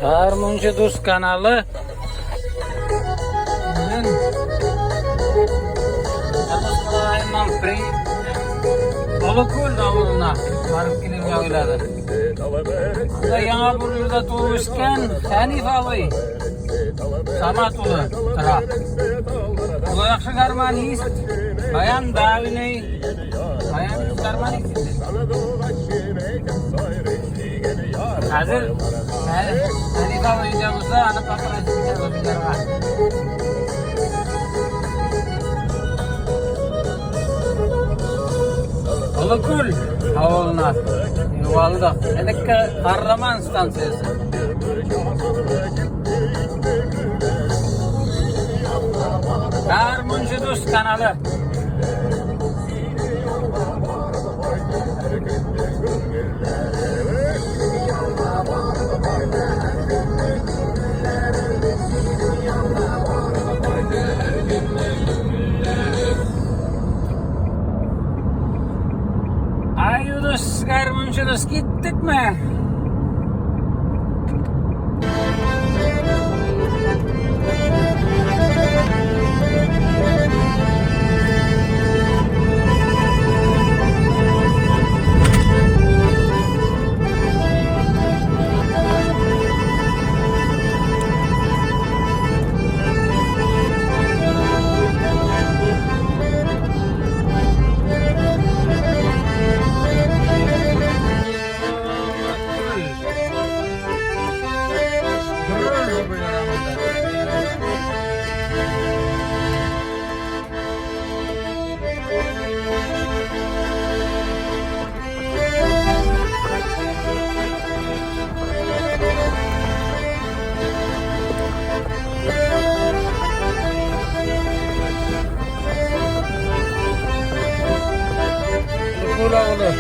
Harmuncu Dost kanalı. Olukul davuluna varıp gidip yağıladı. Burada yana burunda doğuşken Hanif abi Samat ulu Kıra. Bu yakşı karmanıyız. Bayan davine Bayan karmanıyız. Hazır Hanif abi hocamızda ana paparacıklar var. Olukul havuluna yuvalda. Edekka Kahraman stansiyası. Harmuncu Dost kanalı. Ayudus, Harmuncu Dost gittik mi? Pula olur.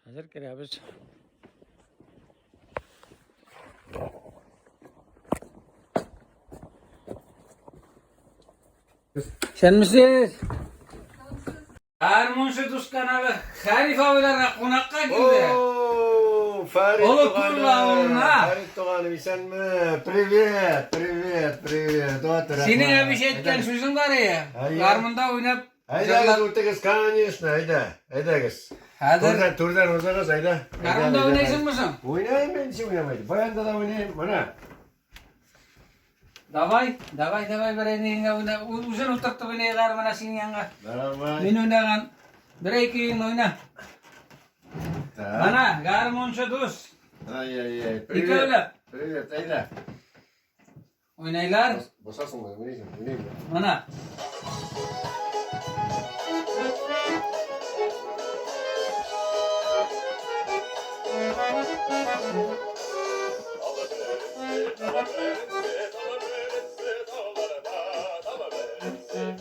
Hazır kırıyoruz. Sen misin? Armonşu Tuşkan abi Halif abilerine konakka girdi. О, Фарид Oğlum, Туғаным, kulağım, ha? Фарид Туғаным, sen mi? Привет, привет, привет. Отыр, Senin Ахмат. bir şey etken sözün var ya. Hayır. Garmında oynayıp. Ayda o'tag'iz, конечно, ayda kız. Hadi. Turdan o'zag'iz, ayda. Garmında oynaysın mısın? O'ynayman, men hiç o'ynamaydi. Bayanda da o'ynayman, mana. Davay bir eline oyna. Uzun oturttu beni garmına senin yanına. Daramay. Ben oynagan. Bir iki yıl oyna. Ta. Bana garmonşu dus. Ay. İki öyle. Привет, ayda. Oynaylar. Bosarsın mı? Oynayayım. Bana.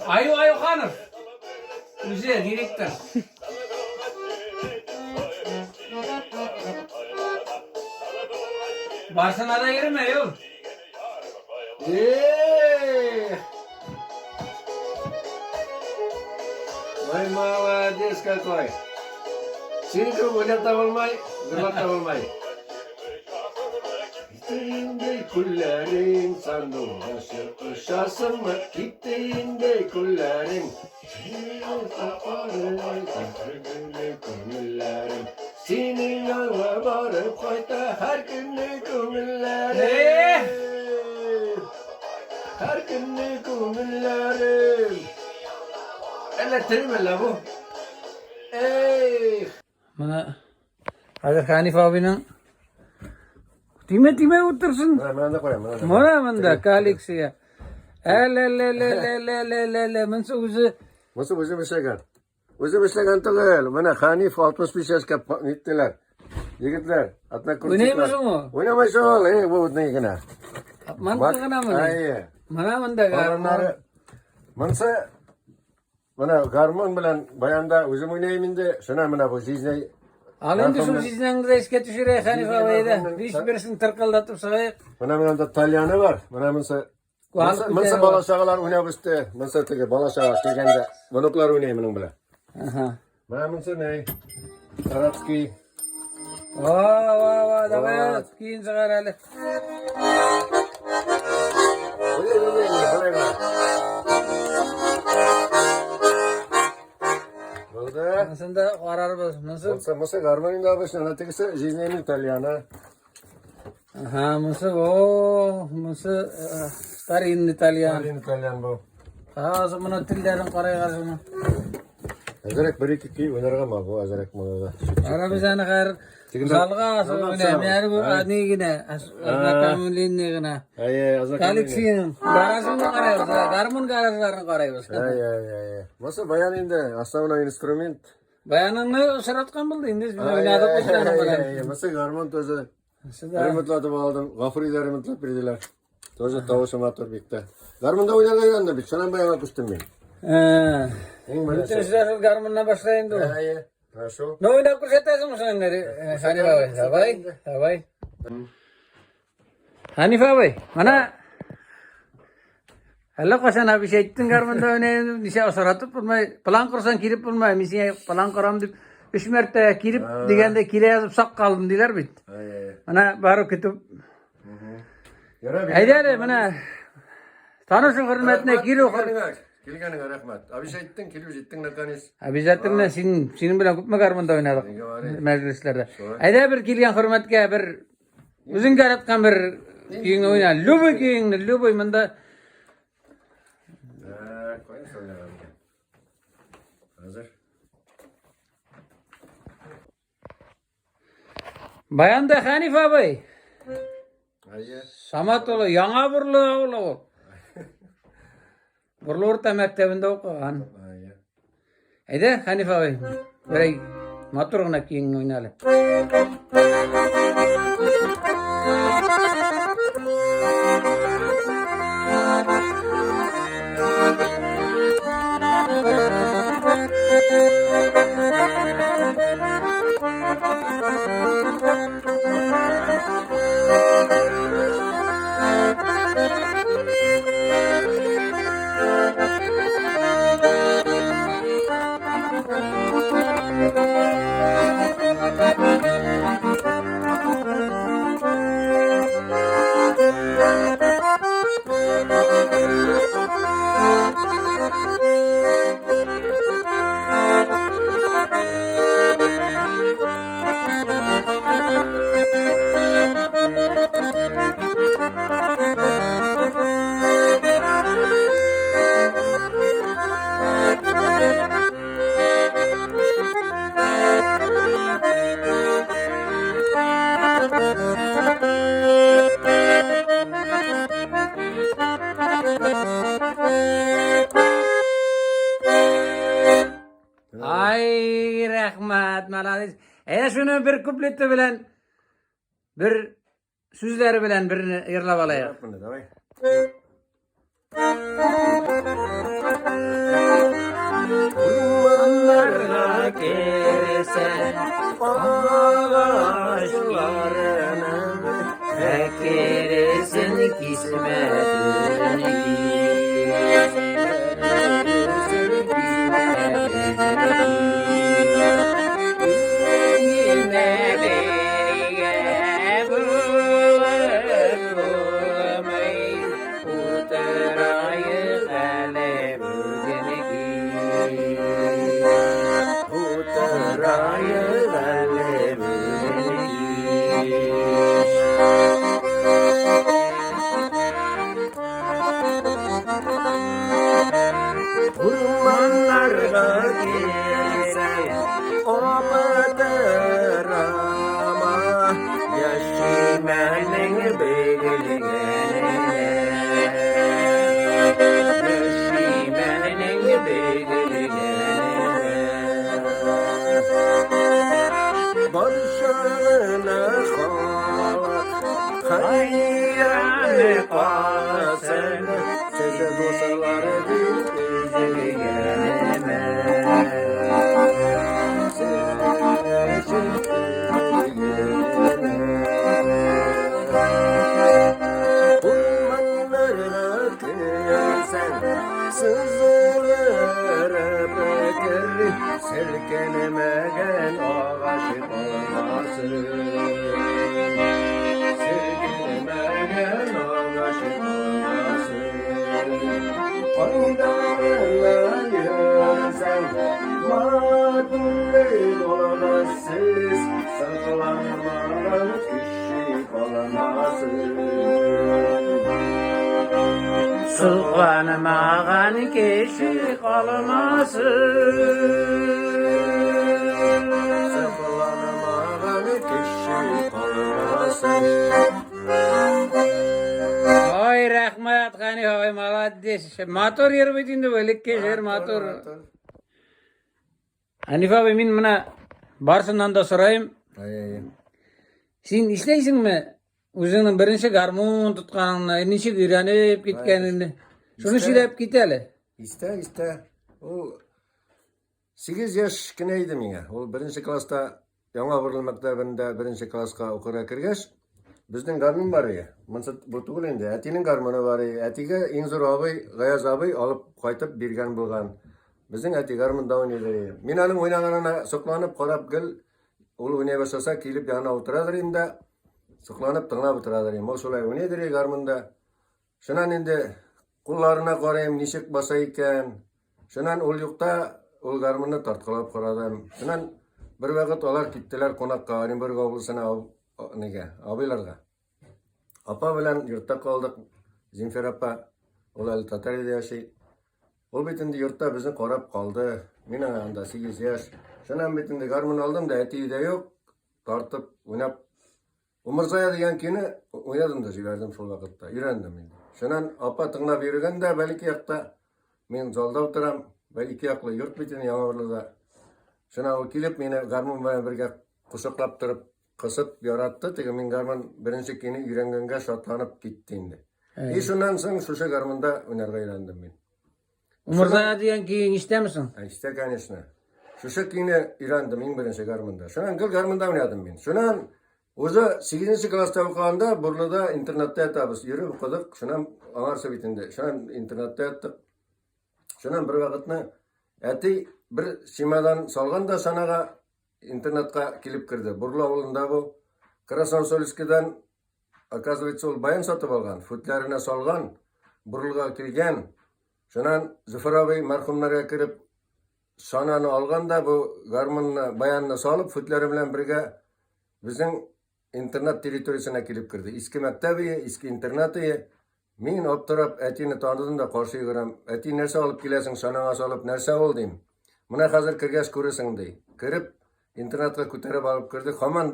Ayo hanım. Güzel direktör. Barcelona'da girme yol. Ой, молодец какой. Синька o'ynab topolmay, zirlab topolmay. Gittiğinde kullerin sandım başı ışasın mı? Gittiğinde kullerin kumullerim. Senin yanına varıp koyta her günlü kumullerim. Her günlü kumullerim. Elektrik la bu. Ey! Bana Hazır Hanif abinin time otursun. Ben de koyayım. Moramanda Galaxy'ye. Le mensu uzu. Nasıl özüm işlegan? Özüm işlegan değil. Bana Hanif 65 yaşka gittiler. Yigitler. Atla kurtçuklar. Oynayamazsın mı? Oynamaz ol. Bu ne gene? Mantıkına mı? Ay. Manamanda Baranları. Mansa bana garmon bilen bayanda özüm oynayayım indi. Şuna bana bu zizneyi. Alın düşün sizden de eske düşüre Hanif abiye de. Hiçbirisini tırkıldatıp sayıp. Bana da Talyanı var. Bana Mansa balaşağılar oynayıp Mansa teki balaşağılar kelgende. Monuklar oynayayım bunun bile. Aha. Bana ne? Taratski. Vaa da kiyin çıkar hali. Nasıl da kararımız nasıl? Masa garmanın da başına tekse Cisne'nin İtalyana. Aha mısır tarin İtalyan. İtalyan bu. Ha zaman tillerin karaya karşına. Azarek bir iki oynarga mı bu azarek mı? Arabizanı kar salga söyle meğer bu ani yine kamulin yine. Ay azarek. Galaxy'nin garajını karayız. Garmun garajlarını karayız. Ay. Masa bayan indi. Aslında instrument. Bayanını sıratkan buldu indi. Oynadık kuşlarını falan. Masa garman tozu. Sıda. Remontladım aldım. Gafuri'de remontlat verdiler. Tozu tavuşum atır bitti. Garmanda oynarga da bir. Sana bayan atmıştım ben. Bütün işler garmunla başlayın da. Ay. Nasıl? Ne oynayıp kuşatıyorsun musun onları? Hanif abi. Davay. Hanif abi. Mana Allah koşana bir şey ettin garmunda oynayın. Nişe osaratıp bulmay. Plan kursan kirip bulmay. Misiye plan kuram deyip 3 mertte kirip digende kire yazıp sak kaldım diler bit. Ay. Mana baru kitup. Haydi mana tanışın hürmetine kilo Kilgani rahmat. Abi şey ettin, kilo ettin nakanis. Abi zaten senin bilen kupma garmında oynadık meclislerde. Haydi bir kilgan hürmetke bir uzun garatkan bir kiyin oyna. Lubu kiyin, lubu manda. Koyun söyle abi. Hazır. Bayan da Hanif abi. Hayır. Samat olu, yana burlu olu. Burlu orta mektebinde okuyan. Hayır. Haydi Hanif abi. Böyle Matur gına kiyin oynalı. Ay rahmat malades. Şunu bir kupleti bilen bir sözleri bilen birini yırlap alayak. Yap bunu, davay. Ormanlarına girsen ağaçlarına Ekerisin kismetini Urmanlarga girsen opaterama yaşimenin beygirgene yaşimenin beygirgene barışana halak hayranı kalsın size dostları Silkenemegen ağaçı olmasın Silkenemegen ağaçı olmasın Oylarla yürsen Maduley olamazsız Saklanmadan kişi olamazsın Sılglanmağan kişi kalmasın Saklanmadan kişi olamazsın Ay rahmat gani ay malades. Motor yer bitinde böyle keşer motor. Hanif abi min buna barsından da sorayım. Sen işleysin mi? Özünün birinci garmon tutkanına, nişi öğrenip gitkenini. Şunu söyleyip giteli. İste. O 8 yaş kineydi mine. O birinci klasta Яңа Vurul Maktabında birinci klaska okura kirgeç. Bizden garmon var ya. Mansat bu tugul endi. Atinin garmonu var ya. Atiga Inzur abi, Gayaz abi alıp kaytıp birgen bulgan. Bizden ati garmon da oynaydı. Min anın oynaganına soklanıp qarap gel. Ol oynay başlasa kelip yana oturadır indi. Soklanıp tыңlап oturadır. O şolay oynaydı garmonda. Şunan endi kullarına qarayım nişik basa ekan. Şunan ol yukta ol garmonni tartqilab qaradım. Şunan bir vaqt olar ketdilar qonaqqa, Orenburg oblasına nega, abilarga. Apa bilan yurtda qoldik. Zinfer apa ol Tatariyada yaşay. Ol betinde yurtda bizni qarab qoldi. Men anda 8 yaş. Şunan betinde garmon aldım da etiyde yok. Tartib o'ynab Umurzoya degan kuni o'ynadim da jiberdim şol vaqtda. Öğrendim endi. Şunan apa tыңlab yurganda balki yoqda men zalda o'tiram va ikki yoqli yurt betini Yaڭa Vurulda. Şuna o kilip meni garmon bilan birga quchoqlab turib qisib yaratdi. Tege men garmon birinchi kini yuranganga shotlanib ketdi endi. Shundan so'ng o'sha garmonda o'ynarga aylandim men. Umurzoya degan keyin ishtamisan? İşte конечно. Şuşa kini öğrendim en birinci garmında. Şunan gıl garmında oynadım ben. Şunan o'zi 8. klassda o'qiganda Burlida internetda aytamiz. Yurib o'qidik. Şunan anarsa bitindi. Şunan internetda aytdik. Şunan bir vaqtni ati bir simadan solganda sanaga internetga kelib kirdi. Burla ovulunda bu Krasnosolskidan оказывается ol bayan sotib olgan. Futlarına solgan, Burlaga kelgan. Şunan Zufaroviy marhumlarga kirib sonani olganda bu garmonni bayanni solib futlari bilan birga bizning internet territoriyasiga kelib kirdi. Eski maktabi, eski internati. Men o'ptirib atini tonidim da qarshi yuguram. Ati narsa olib kelasan, sonaga solib narsa bo'ldim. Buna hozir kirgach ko'rasan dey. Kirib internetga ko'tarib olib kirdi. Hamon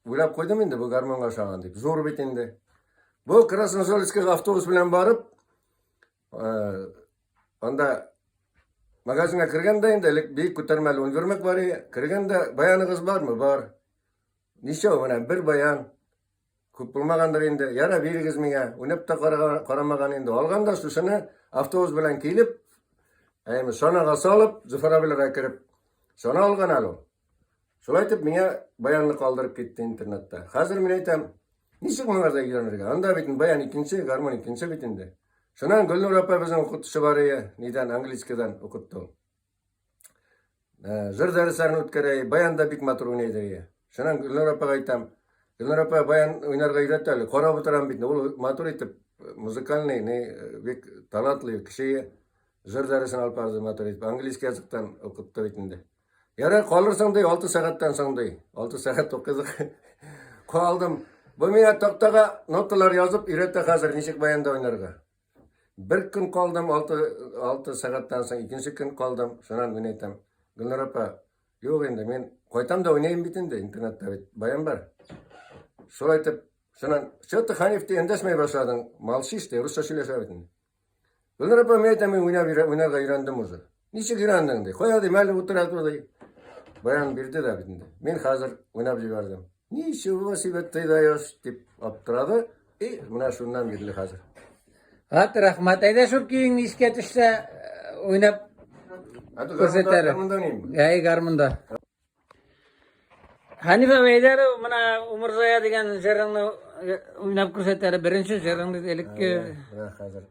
o'ylab qo'ydim endi bu garmonga o'xshagan deb. Zo'r bit endi. Bu Krasnosolskiga avtobus bilan borib, onda magazinga kirganda endi bir ko'tarmali o'ngirmak bor edi. Kirganda bayani qiz bormi? Bor. Necha mana bir bayan ko'p bo'lmagandir endi. Yana berigiz menga. O'ynab da qaramagan endi. Olganda shuni avtobus bilan kelib, aymi sonaga solib, Zufaroviyllarga kirib, sona olgan alo. Shulay aytib menga bayanni qoldirib ketdi internetda. Hozir men aytam, necha kunlarda yurarga? Unda bitin bayan ikkinchi, garmon ikkinchi bitindi. Şunan Gülnur opa bizim o'qituvchi bor edi, nidan angliskadan o'qitdi. Jir darslarni o'tkazay, bayanda bik motor o'ynaydi. Şunan Gülnur opaga aytam, Gülnur opa bayan o'ynarga uyratadi. Qarab o'tiram bitdi. U motor etib muzikalniy, bek talantli kishi jir darsini olib bordi motor etib. Angliska yoziqdan o'qitdi bitindi. Yara qolirsan-day 6 soatdan so'ngday. 6 soat o'qidik. Qoldim. Bu menga to'xtaga notalar yozib, uyratdi hozir nechik bayanda o'ynarga. Bir kun qoldim 6 soatdan so'ng ikkinchi kun qoldim. Shundan men aytam, Gulnur opa, yo'q endi men qo'ytamda o'ynayim bitindi internetda bayan bor. Shul aytib, shundan что-то Hanifda endashmay boshladim. Malshishda ruscha so'zlasha bitindi. Gulnur opa men aytam, men o'ynarga o'rgandim o'zi. Necha o'rganding dey. Qo'yadi, mayli o'tiradi. Bayan berdi da bitindi. Men hozir o'ynab yubordim. Necha velosipedda yosh deb olib turadi. Mana shundan belli hozir. Hadi rahmat. Ayda shu keyin ishga tushsa o'ynab ko'rsatadi. Ay garmunda. Hanifa Veydar mana Umurzoya degan jarangni o'ynab ko'rsatadi. Birinchi jarangni elikki. Hozir.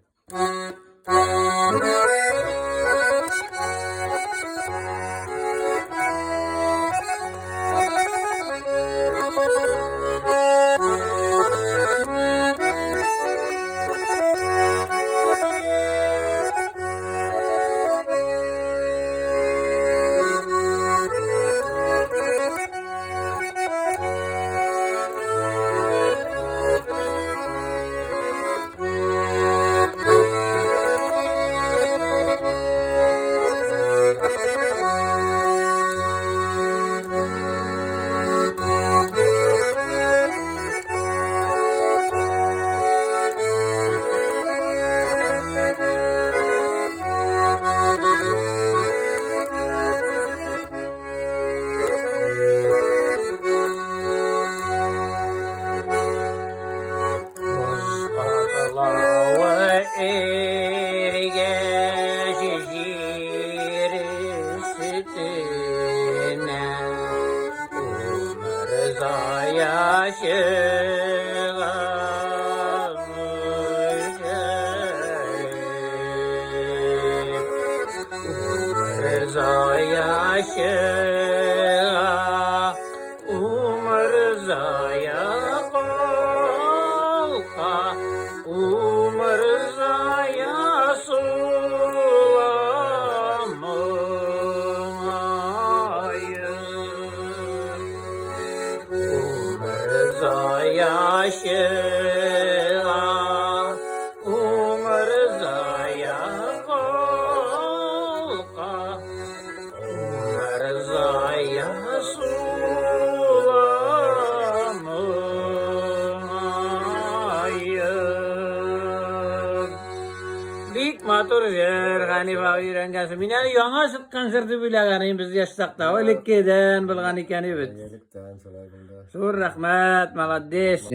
matur yer, Hanif abi öğrengensi. Mine yana sık konserti bileğen biz yaştakta. Öylekeden bilgan iken evet. Yelikten şolaydında. Sur rahmat, maladdes.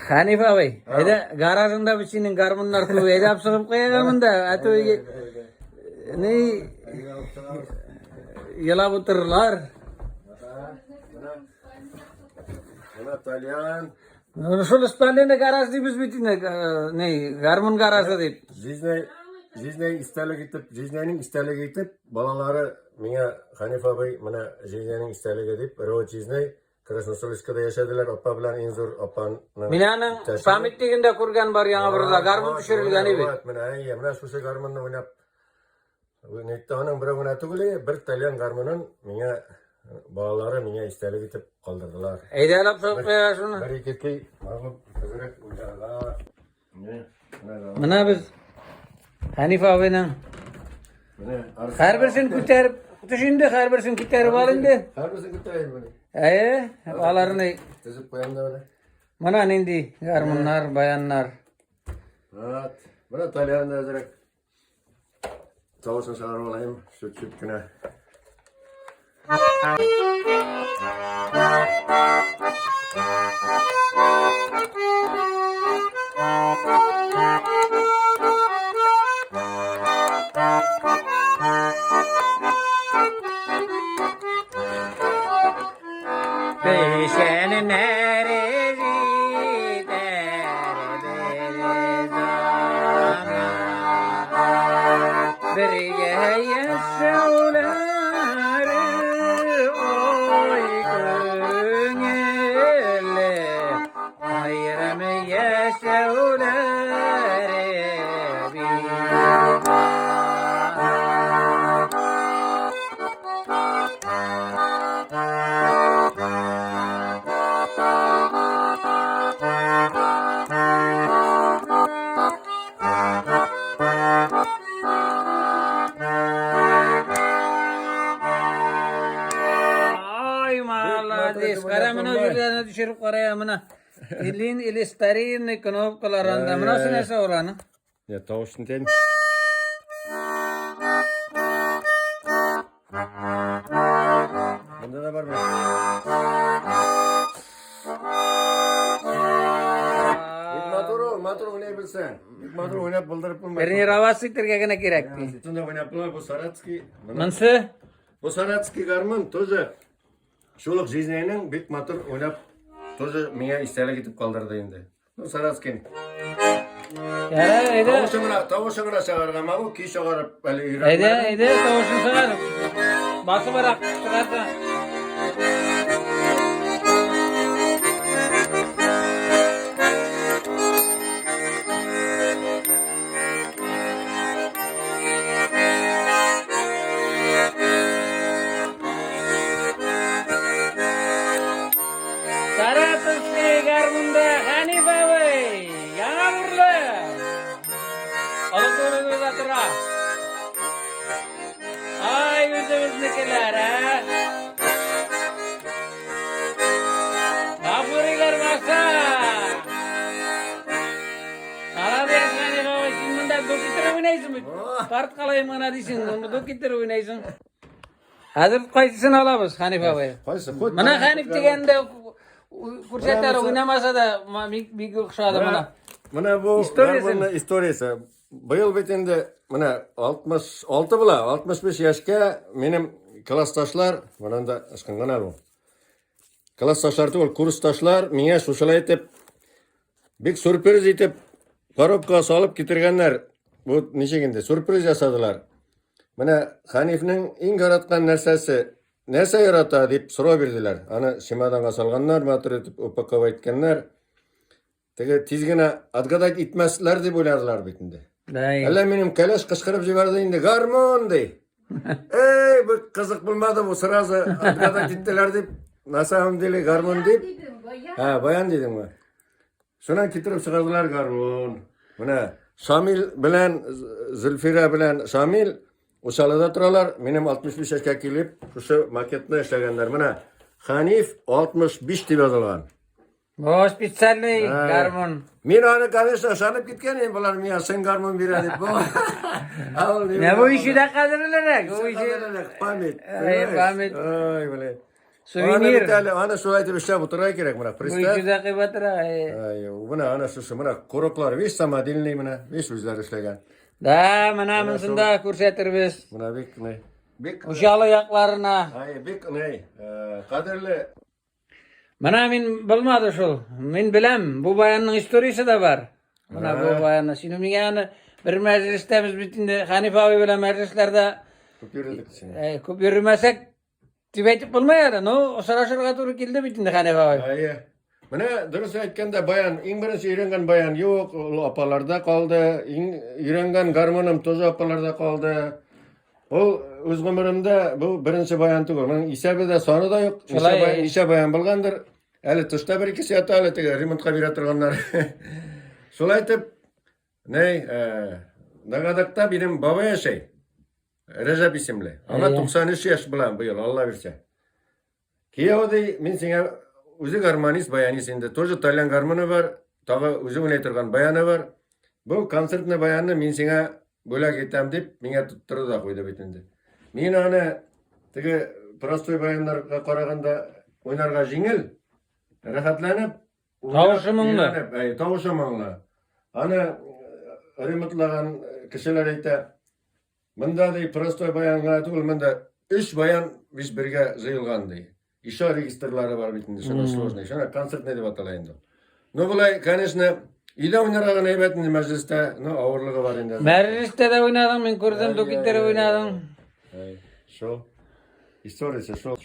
Hanif abi, hede garajında bir senin garmunlar kulu edap sıkıp koyalım da. Atı ne yala butırlar. Buna Talyan. Şol İspanya'da garaj deyip biz bitin ne garmun garajı deyip. Jizney Jizne'nin isterliğe gitip balaları mine Hanif abi mana Jizne'nin isterliğe gidip Rovat Jizney Krasnosolska'da yaşadılar. Oppa bilen inzur Oppan. Minanın pamitliginde kurgan bar yana burada garmun düşürülgen ibi. Evet, mana şu garmunla oynap. Nette onun bir oynatı gülü bir Talyan garmunun mine balaları mine isterliğe gidip kaldırdılar. Eydalap soğuk koyar şunu. Bereketli mağlup kızırık uyarlar. Mana biz Hanif abi'nin her birisini küterip düşündü, her birisini küterip alındı. Her birisini küterip alındı. Bağlarını Tezip koyan da öyle. mana nindi garmunlar, bayanlar. Evet. Buna Talyan'da yazarak tavusunu çağırı olayım. Süt güne. Peşenin neresi derbeli zaman birge yaşauları oy köngülle ayrımı yaşauları bir. Ay malades karamını ucuzlarına düşürüp karayamına. İlin ilistarin knopkalarında nasıl neyse oranı. Ya tavuşun değil. Bunda da var mı? Maturu oynayabilsen. Maturu oynayıp bıldırıp bulmak. Birini ravasıktır kekene gerekti. Sütunda oynayıplar bu Saratski. Mansı? Bu Saratski garmın tozu. Şuluk Jizne'nin bir matur oynayıp tozu miye isterle gidip kaldırdı indi. Bu Saratski'nin. Ya Tavuşuna çağırır ama o ki çağırıp böyle yürüyor. Ede tavuşun sağarım. Bası bırak çıkarsa. Saratski garmunda Hanif abi. Yana vurlu. Alıp doğru bir batıra. Ay yüzümüzdekiler ha. Kapuri garmasa. Alabes Hanif abi şimdi de dokittir oynaysın mı? Kart kalayım bana diyorsun. Dokittir oynaysın. Hazır kaysısını alabız Hanif abi. Mana Hanif degende kursetler oynamasa da bir okşadı bana. Mana bu istoriyası. Bu yıl bitinde mana 66 bula 65 yaşga benim klassdaşlar mana da ışkıngan alım. Klassdaşlar değil kursdaşlar mene şuşalay etip bir sürpriz etip korobka salıp getirgenler bu neçeginde sürpriz yasadılar. Mana Hanif'nin en yaratgan narsasi nersa yarata deb so'rab berdilar. Ana shimadan salganlar, matur etib upakava aytganlar. Tege tezgina adgadak itmaslar deb o'ylardilar bitinde. Alla menim kalash qishqirib jibardi endi garmon dey. Ey bu qiziq bo'lmadi bu sirazi adgadak gitdilar deb nasam dili garmon deb. Ha, bayan dedim va. Shundan ketirib chiqardilar garmon. Mana Shamil bilan Zulfira bilan Shamil O'shalada turalar, menim 65 yoshga kelib, o'sha maketni ishlaganlar. Mana Hanif 65 deb yozilgan. O spesialli garmon. Men onu kanesa sanıp gitkenim bular men sen garmon beradi. Ne bu işi de kadırlarak. Bu işi. Pamit. Pamit. Ay böyle. Suvenir. Ana şöyle bir şey buturay gerek buna. Bu Pristav. işi de kıybatıra. Ay buna ana şu buna koroklar beş sama dinley buna. Beş yüzler işleyen. Da mana mısında kursetir biz. Buna bek ne? Bek. Uşalı yaklarına. Ay bek ne? Kaderli. Mana min bilmadi şol. Min bilem. Bu bayanın historisi de var. Mana bu bayanın. Şimdi yani bir mecliste biz bitinde Hanife abi bilen meclislerde Kupyurluk için. ko'p yürümesek tibetip bulmayar. No, saraşırga to'g'ri keldi bitinde Hanife abi. Ay. Mana dürüst aytganda bayan, eng birinchi үйренген bayan yo'q, opalarda qoldi. Eng үйренген garmonim to'za opalarda qoldi. Ol o'z umrimda bu birinchi bayan tugul. Mening hisobida soni da yo'q. Necha bayan bo'lgandir. Hali tushda bir ikki soat hali remontga bera turganlar. Şolay aytib, Nagadak'ta benim baba yaşay. Recep isimli. Ama 93 yaş bilan bu yıl Allah bilse. Kiyev dey men senga o'zi garmonist bayanisinde. Тоже Tayland garmoni var. Tag'i o'zi o'ynaytirgan bayani var. Bu konsertni bayanni men senga bo'lak etam deb menga tuttirdi da qo'ydi bitindi. Men ana tigi prostoy bayanlarga qaraganda o'ynarga jengil, rahatlanib, Tovushi mungli. Tovushi mungli. Ana remontlagan kishilar ayta, bunda dey prostoy bayanga tugul, bunda 3 bayan biz birga jyilgan dey. İşe registrlari var bitinde, şuna sложный. Şuna konsert ne deb atalayın da. No bulay, конечно, ida oynargan aybatni majlisda, no ağırlığı var endi. Mecliste de oynadım, men ko'rdim, dokittere oynadım. Şu historiyasi şu.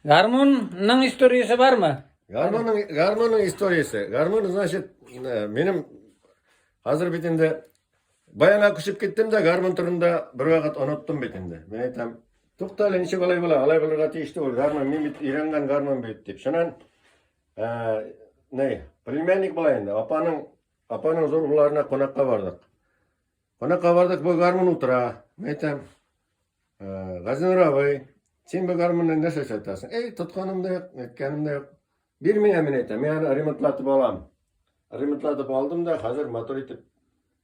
Garmonning historiyasi bormi? Garmonun historiyasi. Garmon значит, benim hazır bitinde bayana kuşup gittim de garmon turunda bir vaqt unuttum bitinde. Men aytam, to'xtali necha alay bo'larga tegishdi u garmon, men үйренген garmon bu deb. Shundan plемянник bo'la endi. Apaning zo'r ularına qonaqqa bordik. Qonaqqa bordik, bu garmon o'tira. Men aytam, G'azinur abi, sen bu garmonni nasıl satasan? Tutganimda yo'q, aytganimda yo'q. Bermay men aytam, men remontlatib olam. Remontlatib oldim da, hozir motor etib.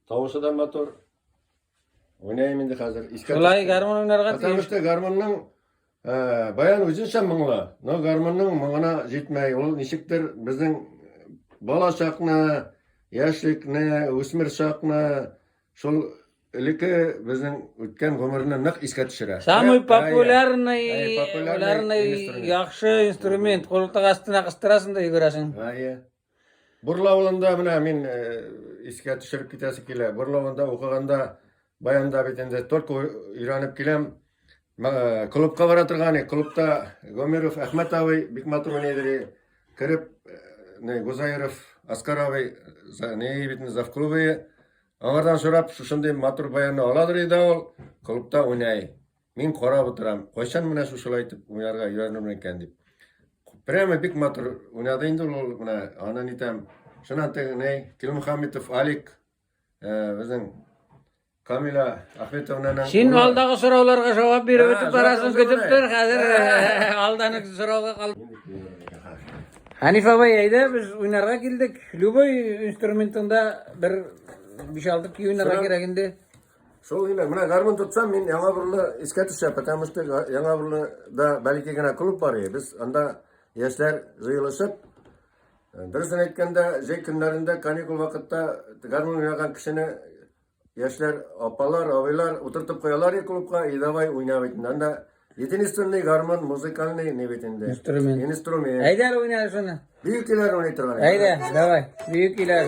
Tovushida motor. Oynayayım endi hozir. Şolay garmon oynarga Потому что garmonning bayan o'zincha mingla. No garmonning mingina jetmay, ol nishikdir bizning bola chaqni, yoshlikni, o'smir chaqni, shol ilki bizning o'tgan umrni naq esga tushiradi. Самый популярный yaxshi instrument. Qo'ltiq astına qistirasin da yugurasin. Burlavunda buna men esga tushirib ketasi kelar. Burlavunda o'qiganda bayanda bitinde только үйреніп келем. Klubga bora turgani, klubda Gomerov, Ahmatoviy, Bikmatov o'ynaydi. Kirib, G'uzayirov, Askaroviy, bitinde zavklubi. Onlardan so'rab, shunday motor bayanni oladi edi ol, klubda o'ynay. Men qarab o'tiram. Qo'yshan mana shulay aytib o'ynarga uylandim ekan deb. Prямо Bikmatov o'ynadi endi ul mana ana nitam. Shundan Kilmuhamedov Alik bizning Kamila Ahmetovnaning. Sen aldagi so'rovlarga javob berib o'tib barasin ketibdir. Hozir aldanib so'rovga qoldi. Hanife bay ayda biz o'ynarga keldik. Любой instrumentda bir 5-6 ki o'ynarga kerak endi. Şol yine, buna garmon tutsam men yana birli esga tushadi, потому что yana birlida balkigina klub bor edi. Biz anda yoshlar jyilishib, durustini aytganda, jay kunlarida kanikul vaqtida garmon o'ynagan kishini yoshlar, opalar, avaylar o'tirtib qo'yarlar klubga, davay o'ynaydi. Anda единственный garmon musikalniy ne bitinde. Instrument. Haydar o'ynaydi shuni. Buyuklar o'ynaytirgan. Hayda, davay. Buyuklar.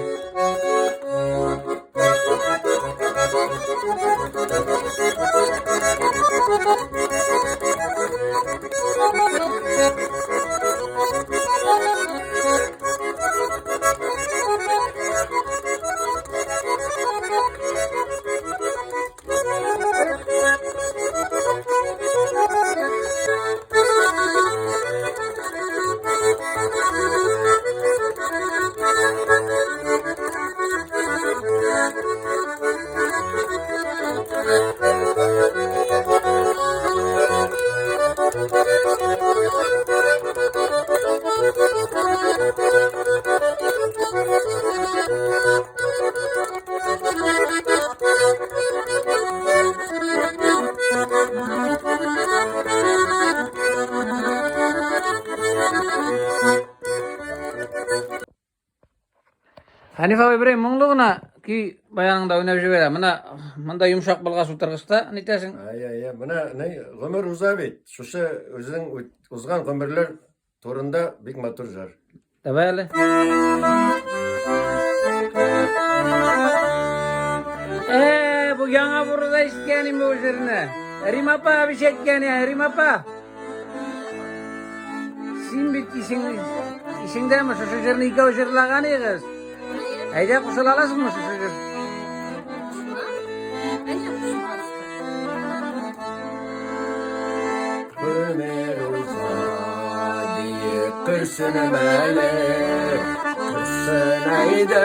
Hanife abi bre muңluguna ki bayanında oynap jibere. Mında yumşak balga sutargısta nitesin? Ay. Buna ne ömür uza bit. Şuşa özün uzgan ömürler turunda big motor jar. Tabi hele. Bu yana burada iştkenim bu üzerine. Erim apa bir şey etkeni ya Erim apa. Sin bit işinde mi şu üzerine iki üzerine kız? Haydi kusur alasın mı şu üzerine? Ömür uza diye kırsın melek. Kırsın ayda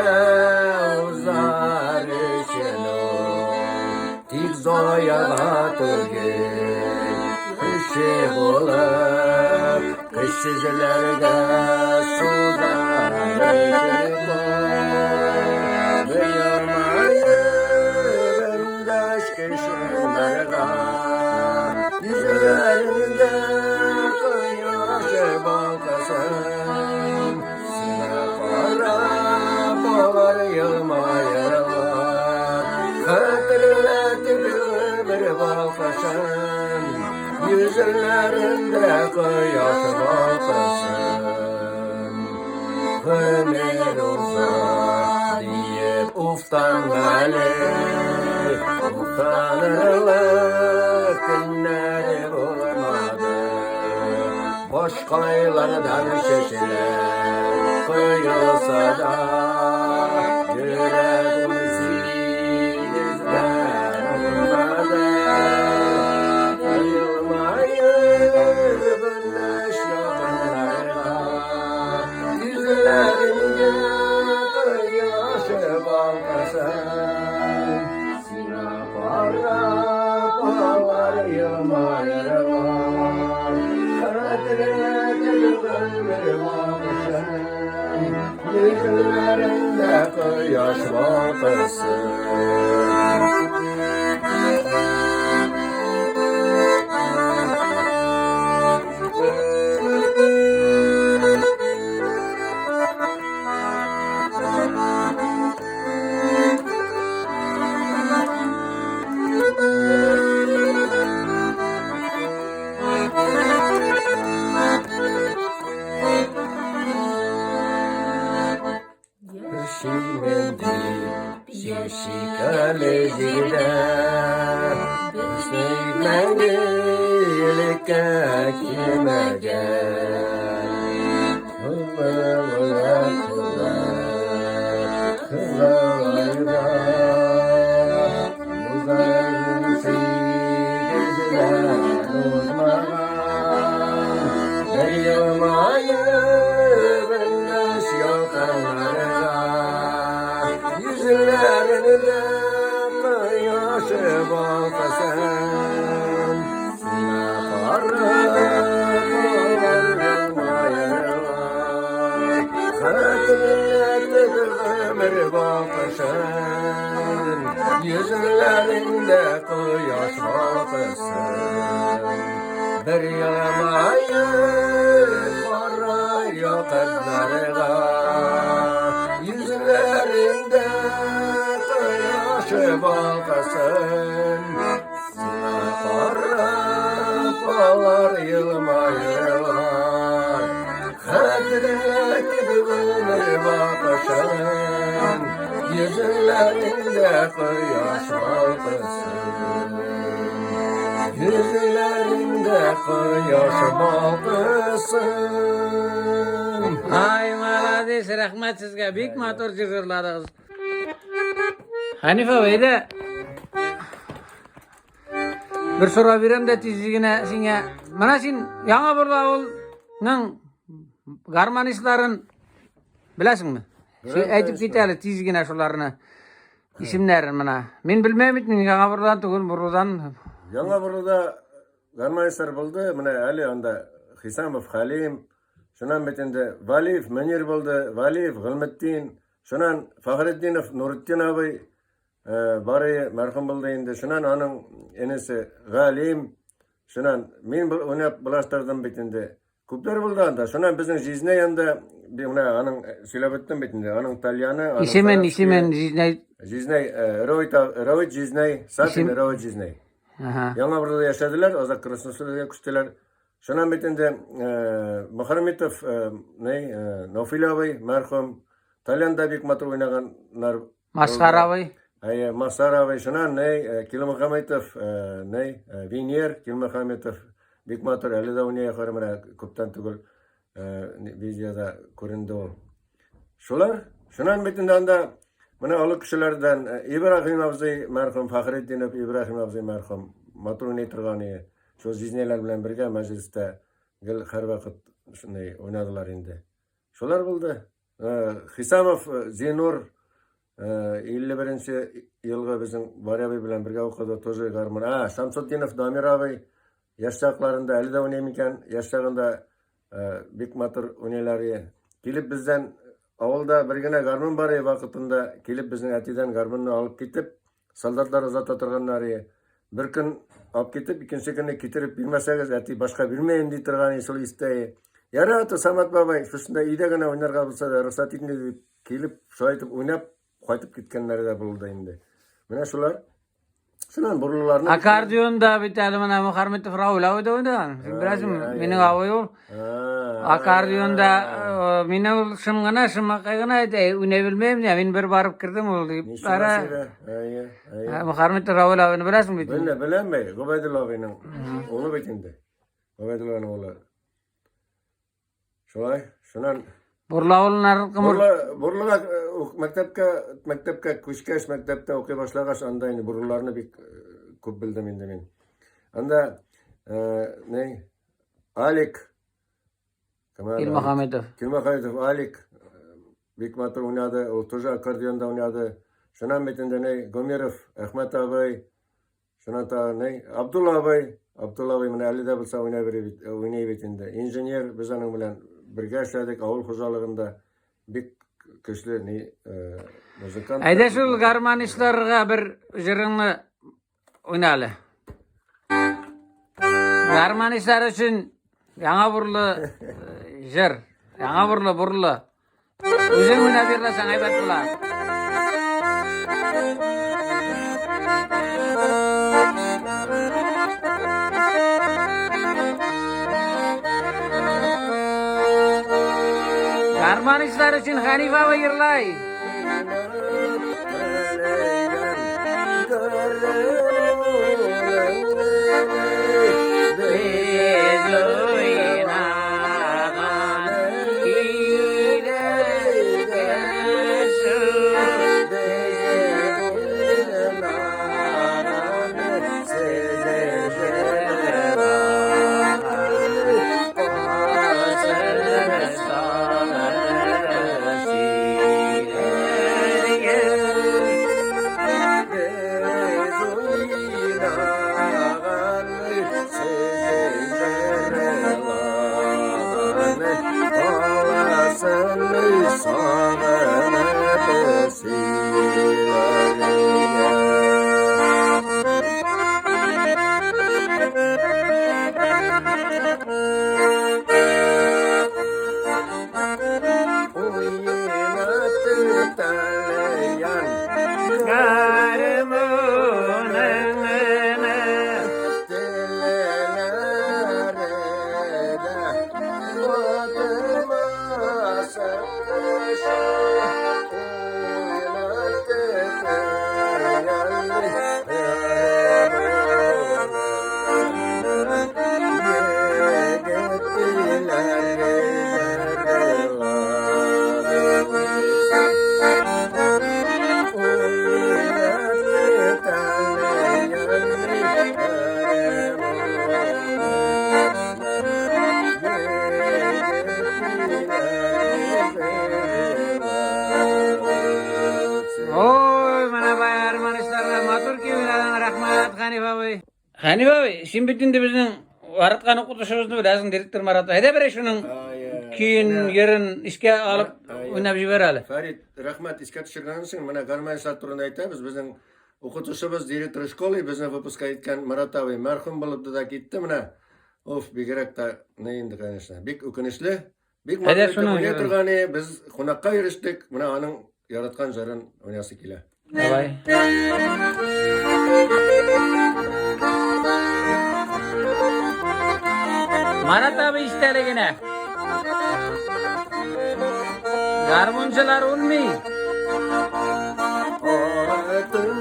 uzar işino. Tik zoya hatırge. Kışı bulup kışsızlarga sular işino. Yüzlerinde kıyaşı baltasın. Sine para boğar yılmayırlar. Hatırlat bir ömür baltasın. Yüzlerinde kıyaşı baltasın. Ömür uzar deyip uftanmalı. Utanırlar günleri olmadı. Boş kaylardan şişiler kıyılsa da yüreğimiz bizden olmadı. Ayılmayır güneş yakınlarına. Yüzlerinde kıyaşı baltasın. Bağlar yılmayırlar. Hatırlat ömür bakışın. Yüzlerinde kıyaş bakışın. Şimendi şişikale zirde Sevmendi yelike kimece Kıvıla kıvıla Uzarın seyirciler uzman Yılmayır bendeş yokanlarına Yüzlerinde kıyaşı baltasın Sine karıp olmayırlar Hatırlat bir ömür bakışın Yüzlerinde kıyaş baltasın Bir yalamayır para yok kızlarına Yüzlerinde kıyaşı baltasın Sine karıp ağlar yılmayırlar Kadret bir ömür bakışın Yüzlerinde kıyaş baltasın Yüzlerinde kıyaş baltasın Ay malades rahmat sizge bik motor jigirladınız. Hanife beyde bir soru verem de tizligine singe. Mana sin yana bir avulның garmanistların bilesin mi? Aytıp giteli tizligine şularını isimlerin mana. Men bilmeymidim yana burdan tugul burudan. Yana burada garmanistlar buldu. Mine Ali onda Hisamov Halim. Şunan betinde Valiyev Menir buldu. Valiyev Gılmettin. Şunan Fahreddinov Nurettin abi bari merhum buldu indi. Şunan onun enesi Galim. Şunan men oynap bulaştırdım betinde Көптөр булды анда. Шунан биздин жизнь анда мына анын сүйлөп өттүм бетинде. Анын итальяны, ишемен жизнь. жизнь Ровит жизнь, Сафин Ровит жизнь. Aha. Яңа burada yaşadılar, Ozak Krasnosul'a küçtüler. Şundan bitinde Muharrametov, Nofilovay, merhum, Talyanda büyük matır oynaganlar. Masqaravay. Masaravay, şundan Kilmuhamedov, Vinier, Kilmuhamedov, büyük matır, Ali da oynaya karımına kuptan tugul videoda göründü o. Şundan bitinde anda Buna alık kişilerden İbrahim Avzay merhum, Fahrettinov İbrahim Avzay merhum, matır oynaytırgani, şu zizneler bilen birge mecliste gel her vakit oynadılar indi. Şolar buldu. Hisamov Zenur 51. yılga bizim Varyabi bilen birge okudu, tozu garmın. Şamsuddinov Damiravay yaşçaklarında eli de oynayamiken, yaşçakında Bik matır oynayları gelip bizden Avulda birgine garmın bari vakitinde kelip bizning atiden garmını alıp ketip, soldatlar uzata turganlari bir kun alıp ketip, ikinci kuni ketirip bilmeseniz ati başka bilmeyin diye turgani sol isteyi. Yara atı Samat babay, şusunda iyidegine oynarga bulsa da ruhsat etini deyip kelip, şu aytıp oynap, qaytıp ketkenleri de buldu indi. Mine şular, şunan burulularını... Akardiyonda bir tane bana Muharrametov Raul avayda oynagan. Biraz mening avay ol. Akardiyonda meni ol şımgana şımakagana oynay bilmeyim ya, men bir barıp kirdim ol deyip. Muharrametov Raul avayını bilasın bit. Bilemey, Gubaydullah avayının oğlu bitindi. Gubaydullah'ın oğlu. Şolay, şunan... Burlavular kımır. Burluğa mektepke kuşkaş mektepte okuy başlagaç anda ini burullarını bir köp bildim indi men. Anda Alik Kilmuhamedov Alik Bik matır oynadı, o тоже akordiyonda oynadı. Şunan bitinde Gomirov Ahmet abay, şunan ta Abdullah abay mene Ali da bilsa oynay bitinde. İnjinier biz anın bilen birge işledik avul hocaligında bik köşlü muzikant. Ayda şul garmanistlarga bir jırını oynalı. Garmanistlar için yana burlu jır, yana burlu. Özün oyna birlasan aybat bular. Garmanistlar için Hanifa ve Yırlay. Hanifa abi, şimdi bitindi bizning varatgan o'qituvchimizni bilasing, direktor Marat. Hayda bir şunun keyin yerin ishga olib o'ynab jiberali. Farid, rahmat ishga tushirgansing. Mana garmanistlar turida aytamiz. Bizning o'qituvchimiz direktor shkoly bizni выпуска etgan Marat abi marhum bo'libdi da ketdi. Mana Of bir gerek de neyindi kanışna. Bik ökünüşlü. Bik Hede mazlıydı şunu oynaya yürü. turgani biz konakka eriştik. Buna anın yaratkan jarın oynası kile. Давай. Marat abi isteligine. Garmuncular ulmi. Altın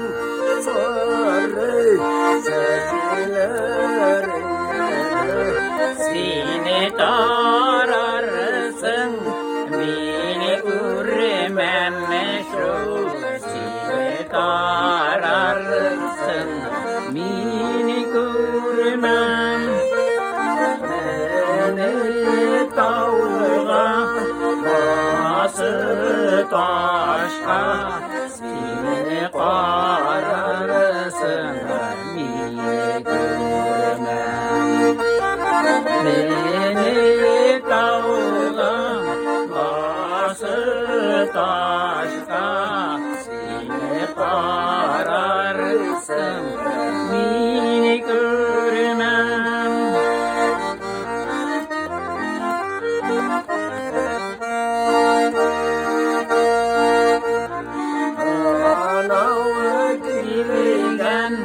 sarı sesilerin Seni tararsın, beni görmem meşhur. Seni tararsın, beni görmem. Beni tavga, bası taşka, seni kararsın, beni görmem. Beni tavla bası taşka, seni kararsın, beni görmem. anavı Bilgen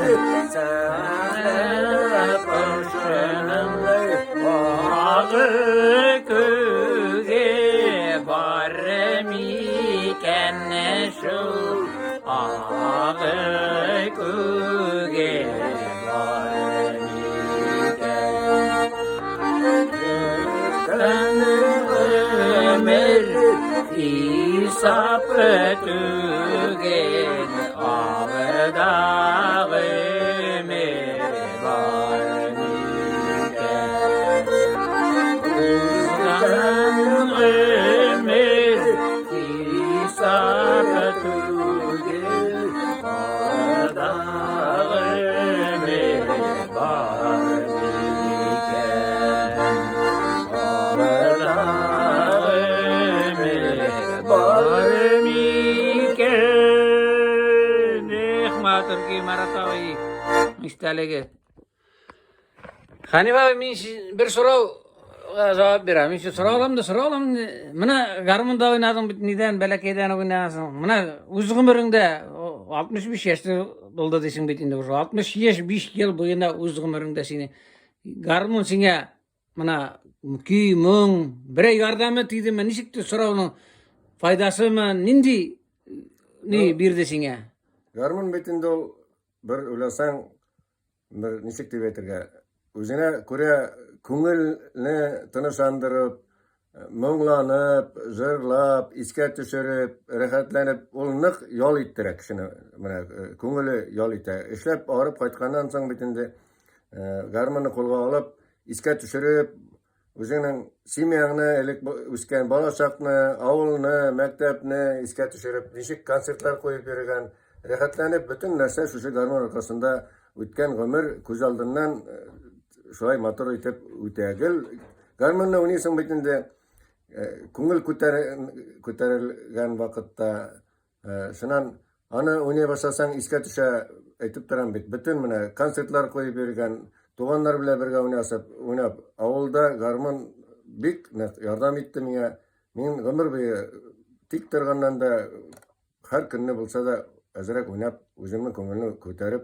sana kurşunum kurşunum Ağı köge baremiken şu Ağı köge baremiken ömür İsap tügen Ağda ömür baremiken ömür İsap tügen Ağda ömür baremiken Turki Maratavi istalege. Hani abi men bir soru cevap berem. Şu soralam. Mana garmunda oynadım bitniden belekeden oynasın. Mana uz ömründe 65 yaşta doldu desin bitinde. 65 yıl boyunda uz ömründe seni garmun sine mana ki mung bir yardım etdi men nişikti sorawının faydası mı nindi ni bir desine. Garmun betinde ol bir ulasan bir nişik dibetirge. Özüne köre köngülne tınışandırıp, munglanıp, zırlap, iske düşürüp, rehatlanıp, ol nık yol ittirek şunu. Köngülü yol ite. İşlep ağrıp kaytkandan soň betinde garmunu kolga alıp, iske düşürüp, özünün simyaňyny, elek üsken balaşakny, awulny, mektepni iske düşürüp, nişik konsertler koyup bergen, rehatlanıp bütün nerse şu garmon arkasında ötken ömür göz aldından şolay motor itip ötegel. Garmonna oynaýasyň betinde köngül köterilgen vakitda şunan ana oynay başlasaň iske düşe etip duran bit. Bütün mene konsertler koyup bergen, tuganlar bilen birge oynap, awulda garmon bik yardam etdi meňe. Men ömür boýy tik turgandan da her günne bolsa da azrak oynap, özümün köngülini köterip,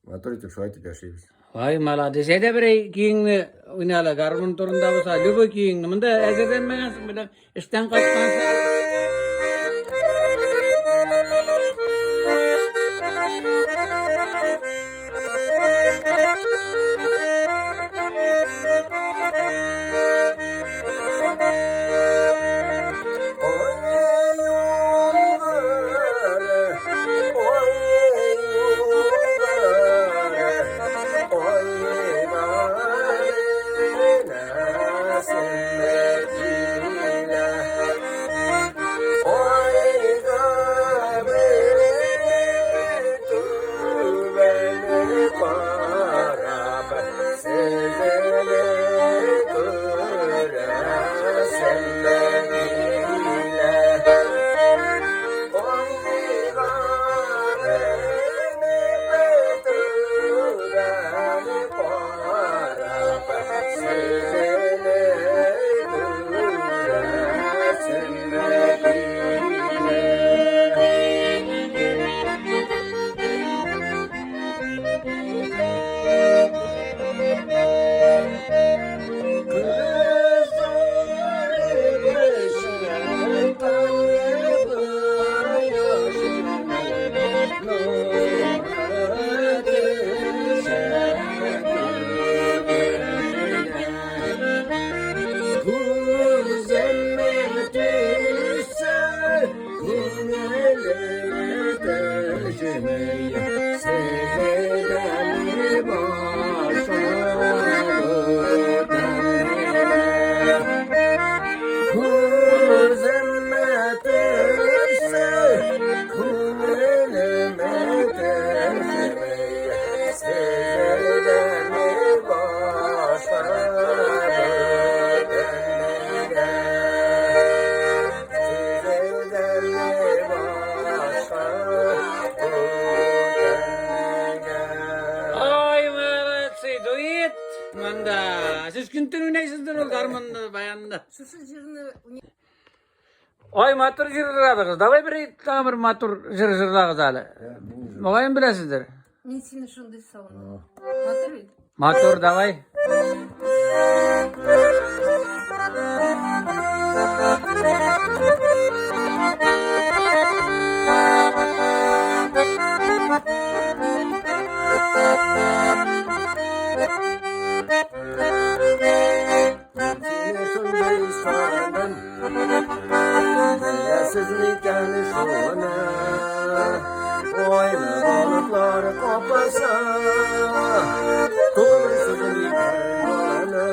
motor itip şolay etip ýaşaýbys. Vay malades. Ede bir kiyingni oynala garmun turunda bolsa, löbe kiyingni. Munda ezeden meňes bilen işten kaçkansa. Şuşu jırını Oy matur jırladınız. Davay bir tamir matur jırladınız hali. Mogayım bilesizdir. men seni şunday savunum. Matur bil. Matur davay. Seni şunday sorarım. Siz nikahını şuna. Oyna balıklar kopasa. Tuğursuz nikahını.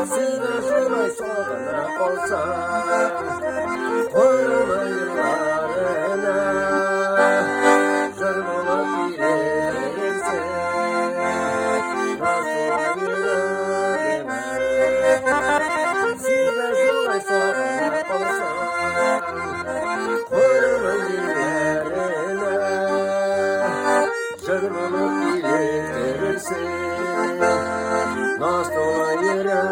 Siz de şunday sorana olsa. Koyma yıllarına. Zırmalı bilirsin. Nasıl yürüdüğüme. Siz de şunday sorana olsa. Koyma yıllarına. Zırmalı bilirsin. Nasıl yürüdüğüme.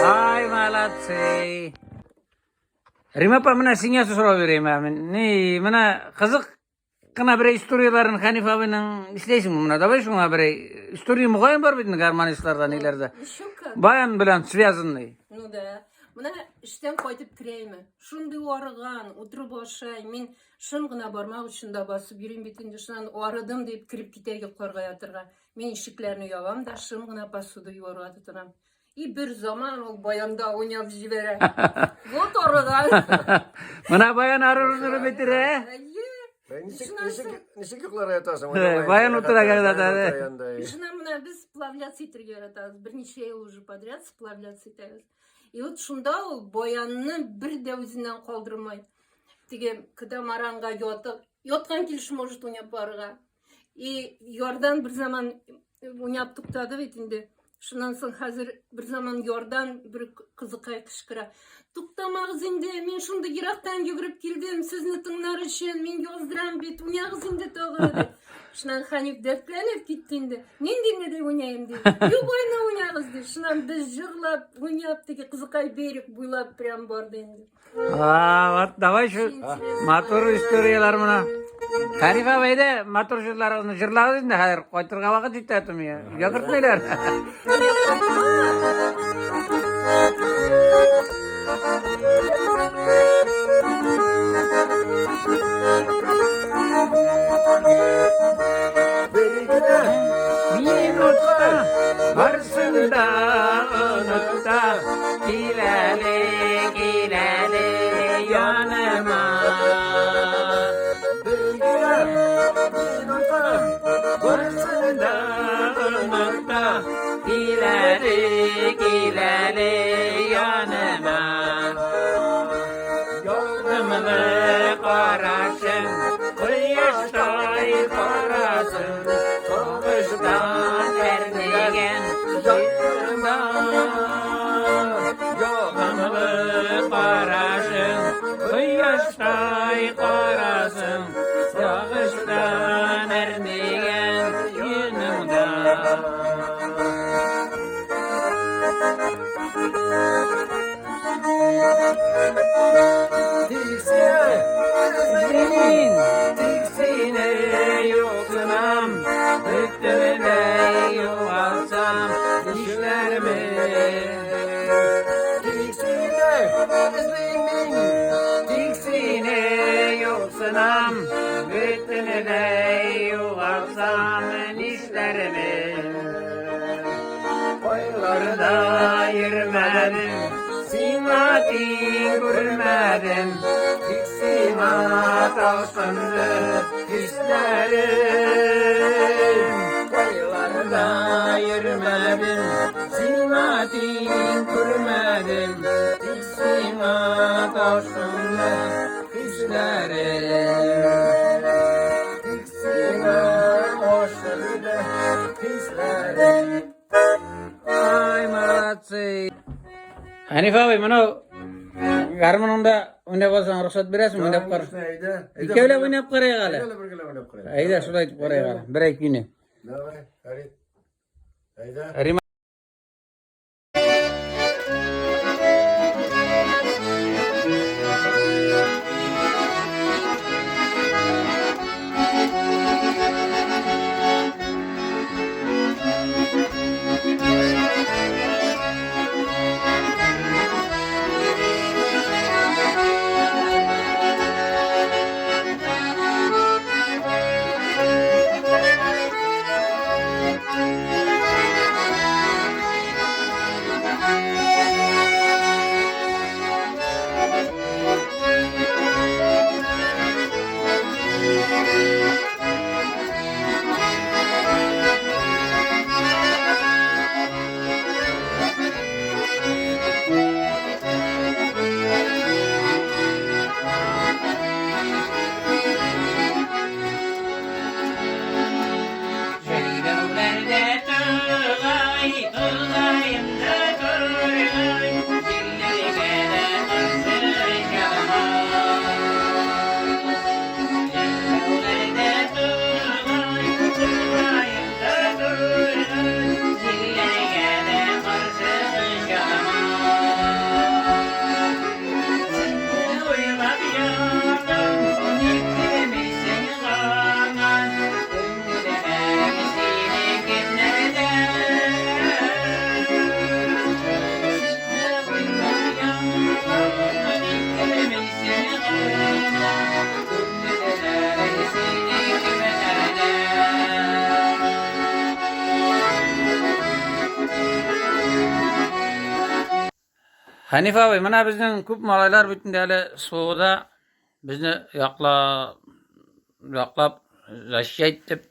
Ay malatsi. Rima pa mana sinya susuro vereyim ben. Ne mana kızık kına bire istoriyaların Hanif abinin işleyişim mana da şuna bire istoriya muğayım var bidin Germanistlardan ileride. Şoka. Bayan bilen связанный. Ну да. Мына иштен кайтып кирейми. Шундай арыган, утырып ашай. Мен шын гына бармак үчүн да басып йөрим бит инде. Шунан арыдым дип кирип китәргә карга ятырга. Мен ишекләрне ябам да шын гына посуда юарга тотынам. И бер заман ул баянда уйнап җибәрә. Вот арыган. Mana bayan arırını bitire. Nişik yuklara yatasın? Bayan otura geldi. Шунан мына без сплавляться итәргә яратабыз. Берничә ел уже подряд сплавляться итәбез. И вот шунда ул баянны бер дә үзеннән калдырмай. Теге кытамаранга яткан килеш может уйнап барырга. И ярдан бер заман уйнап туктады бит инде. Шуннан соң хәзер бер заман ярдан бер кызыкай кычкыра. Туктамагыз инде, мен шунда ерактан йөгереп килдем, сезне тыңлар өчен, мен яздырам бит, уйнагыз инде тагы дип. Шуннан Ханиф дәртләнеп китте инде. Нинди дә уйнайм дип. Юк уйна уйнагыз дип. Шуннан без җырлап, уйнап теге кызыкай берег буйлап прям барды инде. Вот давай şu matur istoriyalar mana. Hanif abi de matur jırlarını jırladınız da hayır koyturga vakit yettim ya. Yakırtmaylar. Minutta varsın da unutta gileli gileli yanıma. Varsın da unutta gileli gileli yanıma. Yolumunu karasın, kıyıştay karasın, soğuştan verdiğin yoluma. Yolumunu karasın, kıyıştay karasın, soğuştan verdiğin yoluma. Tiksine yoksunam, bıktımine yuvalsam işlerimi. Tiksine yoksunam, bıktımine yuvalsam işlerimi. Koylarda yürümedim, simatin görmedim. Simat aşkındı hislerim. Koylarda yürümedim, simatin görmedim. Simat aşkındı hislerim. Simat aşkındı hislerim. Ay malatsi. Hanif abi mana Garmanında oynap olsan ruhsat berasın oynap kar. İkevle oynap karaya gale. Ayda şurada aytip karaya gale. Bir ay güne. Ne var? Harit. Hayda. Rima Hanife abi, mana bizning ko'p malaylar bütün deli soğuda bizni yoklab yaşayıp deb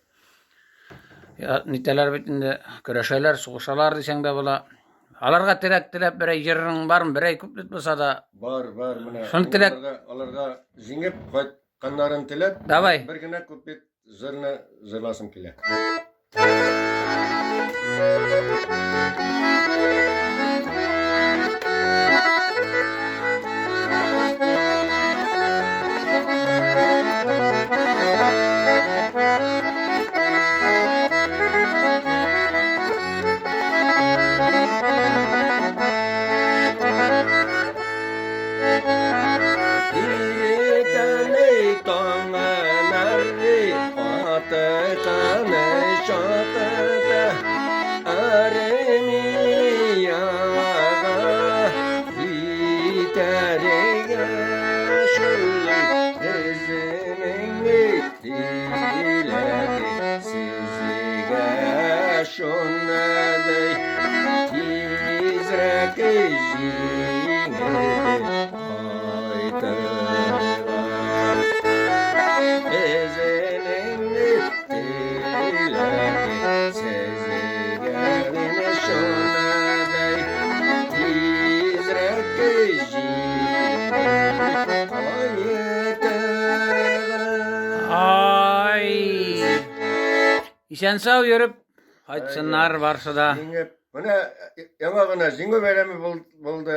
niteler bütün de köreşeler, soğuşalar desen de bola. Alarga tilep bir yerin var mı? Bir köp tutmasa da Var. Mına. Şunu tilep. Alarga jingip kanların tilep. Davay. Bir güne köpet zırna zırlasım kile. ay İşen sağ yürüp açsınlar varsa da. Jingip. Mına yana jingo beyremi buldu.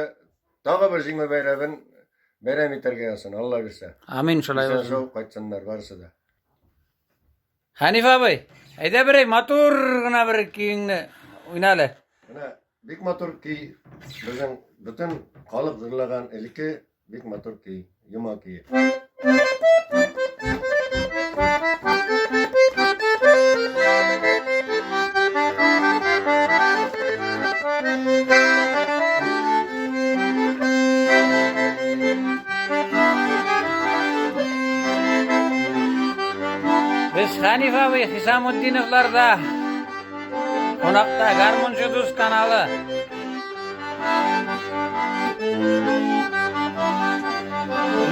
Dağa bir jingo beyremin beyremi tergeyasın. Allah bilse. Amin şolay Sen olsun. şu kaçsınlar varsa da. Hanife abi, ayda bir matur gına bir kiyinni oynale. Mına bik matur ki bizim bütün kalıp zırlagan ilki bik matur ki yuma ki. Biz Hanife abi Hisamuddinovlarda konakta Garmuncu Duz kanalı.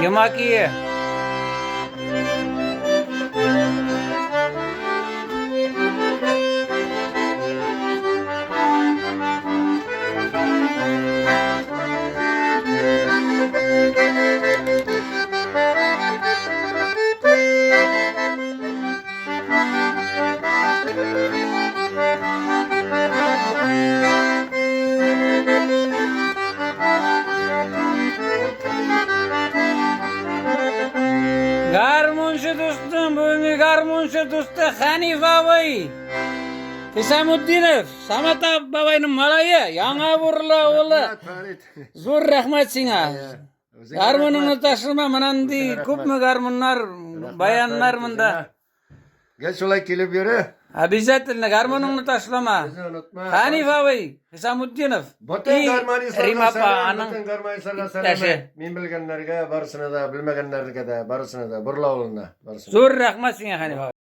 Yumakiye. Garmuncu dostum, bugün garmuncu dostu Hanife abi. Hisamuddinov, Samat babayning malayı, Яңа Burla oğlu. Zo'r rahmat senga. Garmoningni tashlama, manandi ko'pmi garmonlar, bayanlar mında. Gel şolay kelib yürü. Обязательно гарmoningni tashlama. Bizni unutma. Hanif babay, Hisamuddinov. Bütün garmani Rima sarla apa'nın bütün garmani sarla iktashi. Men bilganlarga, barısına da, bilmaganlarga da, barısına da, Burla oğluna, barısına. Zo'r rahmat senga Hanif babay.